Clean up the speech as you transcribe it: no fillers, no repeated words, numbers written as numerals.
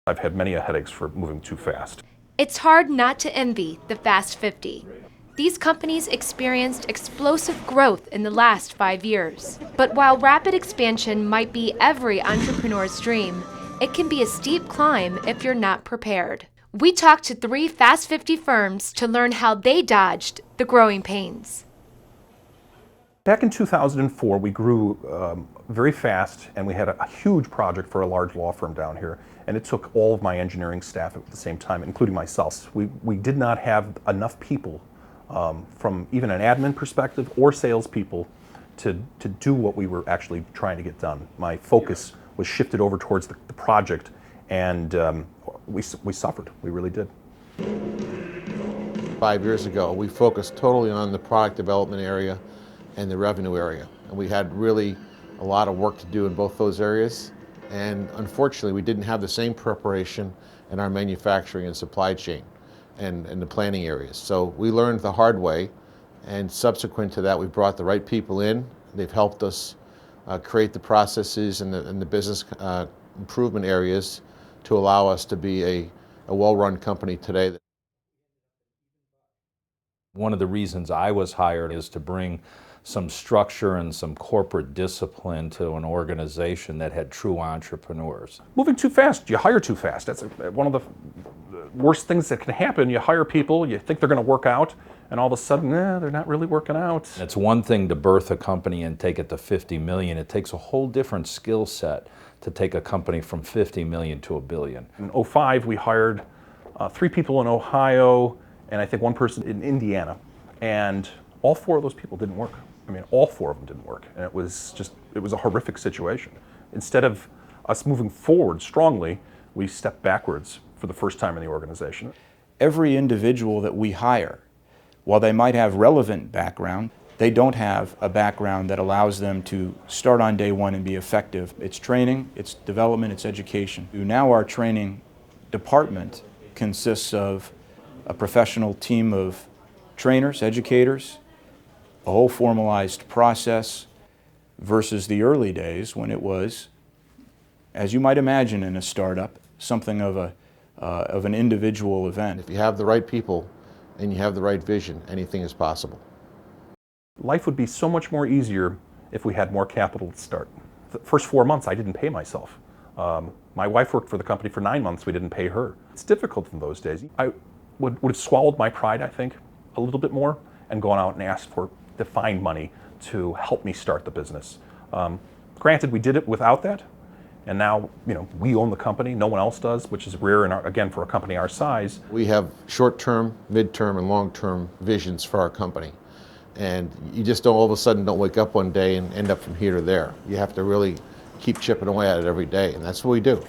I've had many headaches for moving too fast. It's hard not to envy the Fast 50. These companies experienced explosive growth in the last 5 years. But while rapid expansion might be every entrepreneur's dream, it can be a steep climb if you're not prepared. We talked to 3 Fast 50 firms to learn how they dodged the growing pains. Back in 2004, we grew very fast, and we had a huge project for a large law firm down here, and it took all of my engineering staff at the same time, including myself. We did not have enough people from even an admin perspective or salespeople to do what we were actually trying to get done. My focus was shifted over towards the project, and we suffered. We really did. 5 years ago, we focused totally on the product development area and the revenue area. And we had really a lot of work to do in both those areas. And unfortunately, we didn't have the same preparation in our manufacturing and supply chain and the planning areas. So we learned the hard way, and subsequent to that, we brought the right people in. They've helped us create the processes and the business improvement areas to allow us to be a well-run company today. One of the reasons I was hired is to bring some structure and some corporate discipline to an organization that had true entrepreneurs. Moving too fast, you hire too fast. That's one of the worst things that can happen. You hire people, you think they're going to work out, and all of a sudden, they're not really working out. It's one thing to birth a company and take it to 50 million. It takes a whole different skill set to take a company from 50 million to $1 billion. In '05, we hired 3 people in Ohio, and I think 1 person in Indiana, and all 4 of those people didn't work. I mean, all 4 of them didn't work, and it was a horrific situation. Instead of us moving forward strongly, we stepped backwards for the first time in the organization. Every individual that we hire, while they might have relevant background, they don't have a background that allows them to start on day one and be effective. It's training, it's development, it's education. Now our training department consists of a professional team of trainers, educators, a whole formalized process, versus the early days when it was, as you might imagine in a startup, something of an individual event. If you have the right people and you have the right vision, anything is possible. Life would be so much more easier if we had more capital to start. The first 4 months, I didn't pay myself. My wife worked for the company for 9 months. We didn't pay her. It's difficult in those days. I would have swallowed my pride, I think, a little bit more, and gone out and asked for defined money to help me start the business. Granted, we did it without that, and now we own the company. No one else does, which is rare, again, for a company our size. We have short-term, mid-term, and long-term visions for our company. And you just all of a sudden don't wake up one day and end up from here to there. You have to really keep chipping away at it every day, and that's what we do.